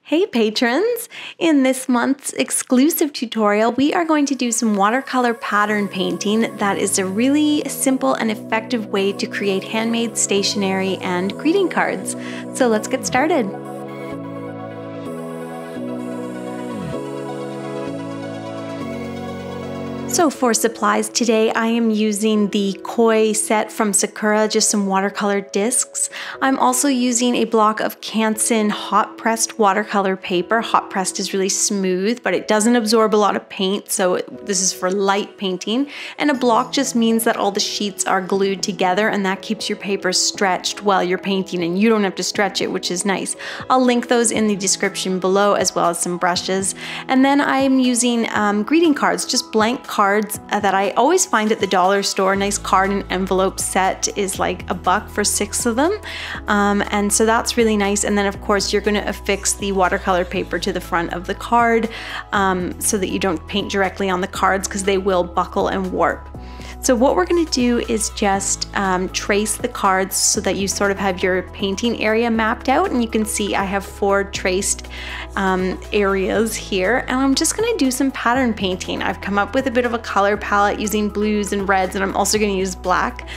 Hey patrons! In this month's exclusive tutorial, we are going to do some watercolor pattern painting that is a really simple and effective way to create handmade stationery and greeting cards. So let's get started. So for supplies today, I am using the Koi set from Sakura, just some watercolor discs. I'm also using a block of Canson hot pressed watercolor paper. Hot pressed is really smooth, but it doesn't absorb a lot of paint, so this is for light painting. And a block just means that all the sheets are glued together, and that keeps your paper stretched while you're painting, and you don't have to stretch it, which is nice. I'll link those in the description below, as well as some brushes. And then I'm using greeting cards, just blank cards that I always find at the dollar store. A nice card and envelope set is like $1 for 6 of them. And so that's really nice. And then of course you're going to affix the watercolor paper to the front of the card so that you don't paint directly on the cards because they will buckle and warp. So what we're going to do is just trace the cards so that you sort of have your painting area mapped out, and you can see I have 4 traced areas here, and I'm just going to do some pattern painting. I've come up with a bit of a color palette using blues and reds, and I'm also going to use black.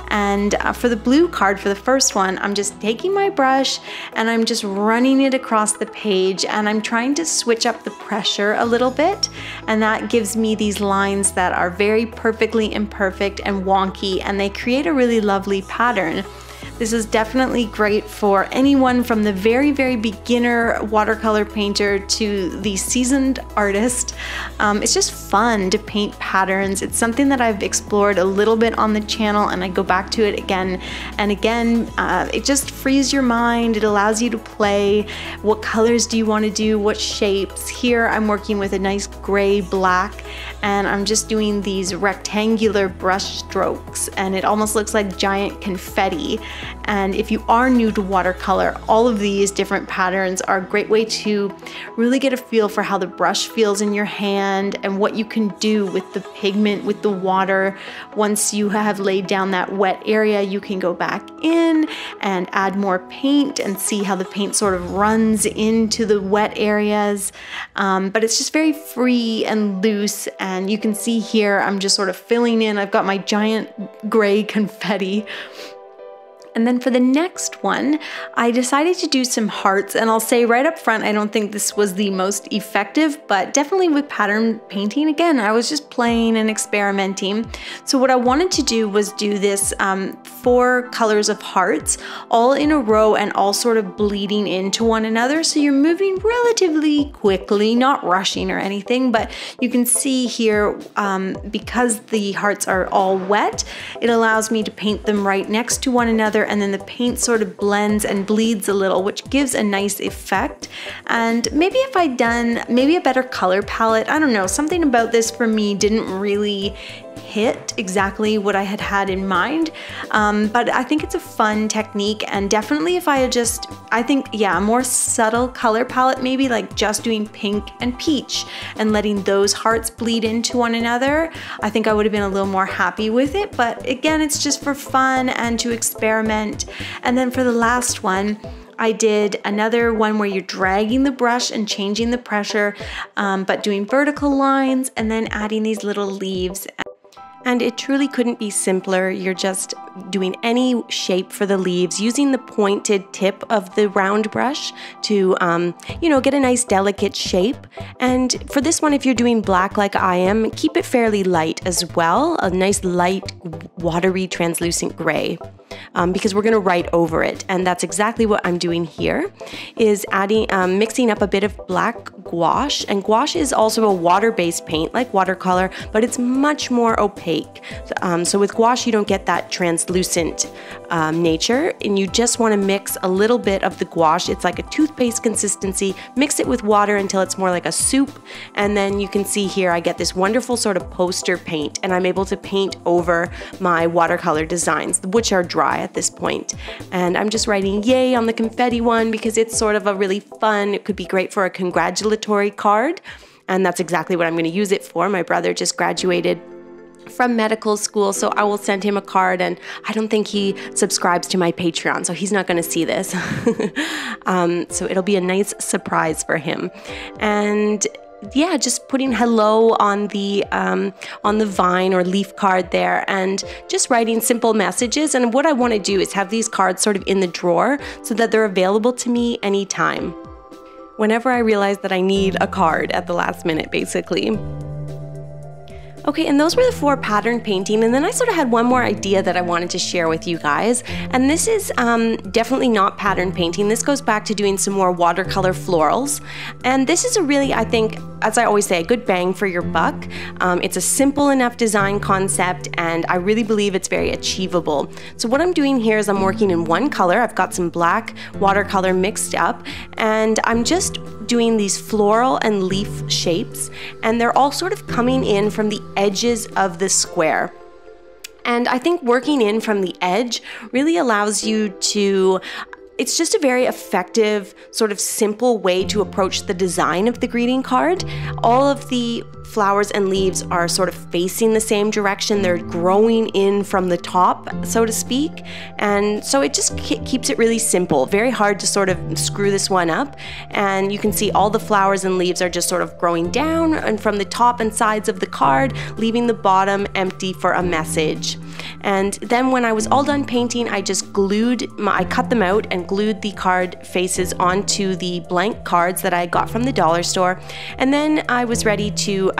And for the blue card, for the first one, I'm just taking my brush and I'm just running it across the page, and I'm trying to switch up the pressure a little bit, and that gives me these lines that are very perfectly imperfect and wonky, and they create a really lovely pattern. This is definitely great for anyone from the very, very beginner watercolor painter to the seasoned artist. It's just fun to paint patterns. It's something that I've explored a little bit on the channel, and I go back to it again and again. It just frees your mind. It allows you to play. What colors do you want to do? What shapes? Here I'm working with a nice gray black, and I'm just doing these rectangular brush strokes, and it almost looks like giant confetti. And if you are new to watercolor, all of these different patterns are a great way to really get a feel for how the brush feels in your hand and what you can do with the pigment, with the water. Once you have laid down that wet area, you can go back in and add more paint and see how the paint sort of runs into the wet areas. But it's just very free and loose, and you can see here I'm just sort of filling in. I've got my giant gray confetti. And then for the next one, I decided to do some hearts, and I'll say right up front, I don't think this was the most effective, but definitely with pattern painting, again, I was just playing and experimenting. So what I wanted to do was do this 4 colors of hearts, all in a row and all sort of bleeding into one another. So you're moving relatively quickly, not rushing or anything, but you can see here, because the hearts are all wet, it allows me to paint them right next to one another, and then the paint sort of blends and bleeds a little, which gives a nice effect. And maybe if I'd done maybe a better color palette, I don't know, something about this for me didn't really hit exactly what I had in mind. But I think it's a fun technique, and definitely if I had just, I think, yeah, a more subtle color palette, maybe like just doing pink and peach and letting those hearts bleed into one another, I think I would have been a little more happy with it. But again, it's just for fun and to experiment. And then for the last one, I did another one where you're dragging the brush and changing the pressure, but doing vertical lines and then adding these little leaves. And it truly couldn't be simpler. You're just doing any shape for the leaves, using the pointed tip of the round brush to, you know, get a nice delicate shape. And for this one, if you're doing black like I am, keep it fairly light as well, a nice light, watery, translucent gray. Because we're going to write over it, and that's exactly what I'm doing here, is adding, mixing up a bit of black gouache, and gouache is also a water-based paint like watercolor, but it's much more opaque. So with gouache you don't get that translucent nature, and you just want to mix a little bit of the gouache. It's like a toothpaste consistency. Mix it with water until it's more like a soup, and then you can see here I get this wonderful sort of poster paint, and I'm able to paint over my watercolor designs, which are dry at this point. And I'm just writing yay on the confetti one because it's sort of a really fun, it could be great for a congratulatory card, and that's exactly what I'm going to use it for. My brother just graduated from medical school, so I will send him a card, and I don't think he subscribes to my Patreon, so he's not going to see this. So it'll be a nice surprise for him. And yeah, just putting hello on the vine or leaf card there, and just writing simple messages. And what I want to do is have these cards sort of in the drawer so that they're available to me anytime, whenever I realize that I need a card at the last minute, basically. Okay, and those were the 4 pattern painting, and then I sort of had one more idea that I wanted to share with you guys, and this is definitely not pattern painting. This goes back to doing some more watercolor florals, and this is a really, I think, as I always say, a good bang for your buck. It's a simple enough design concept, and I really believe it's very achievable. So what I'm doing here is I'm working in one color. I've got some black watercolor mixed up, and I'm just doing these floral and leaf shapes, and they're all sort of coming in from the edges of the square. And I think working in from the edge really allows you to, it's just a very effective, sort of simple way to approach the design of the greeting card. All of the flowers and leaves are sort of facing the same direction. They're growing in from the top, so to speak. And so it just keeps it really simple. Very hard to sort of screw this one up. And you can see all the flowers and leaves are just sort of growing down and from the top and sides of the card, leaving the bottom empty for a message. And then when I was all done painting, I just I cut them out and glued the card faces onto the blank cards that I got from the dollar store. And then I was ready to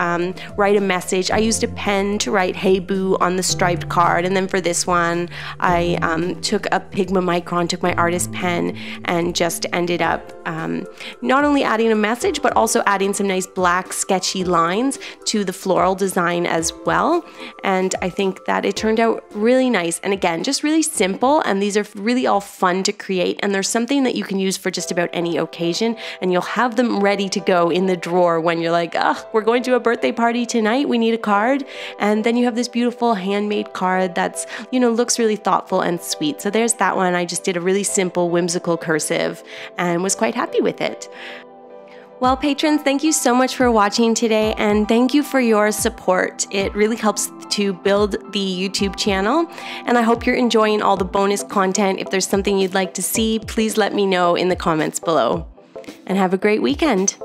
write a message. I used a pen to write "Hey Boo" on the striped card, and then for this one I took a Pigma Micron, took my artist pen, and just ended up not only adding a message but also adding some nice black sketchy lines to the floral design as well. And I think that it turned out really nice, and again, just really simple, and these are really all fun to create, and there's something that you can use for just about any occasion, and you'll have them ready to go in the drawer when you're like, oh, we're going to a birthday party tonight, we need a card. And then you have this beautiful handmade card that's, you know, looks really thoughtful and sweet. So there's that one. I just did a really simple whimsical cursive and was quite happy with it. Well, patrons, thank you so much for watching today, and thank you for your support. It really helps to build the YouTube channel, and I hope you're enjoying all the bonus content. If there's something you'd like to see, please let me know in the comments below. And have a great weekend.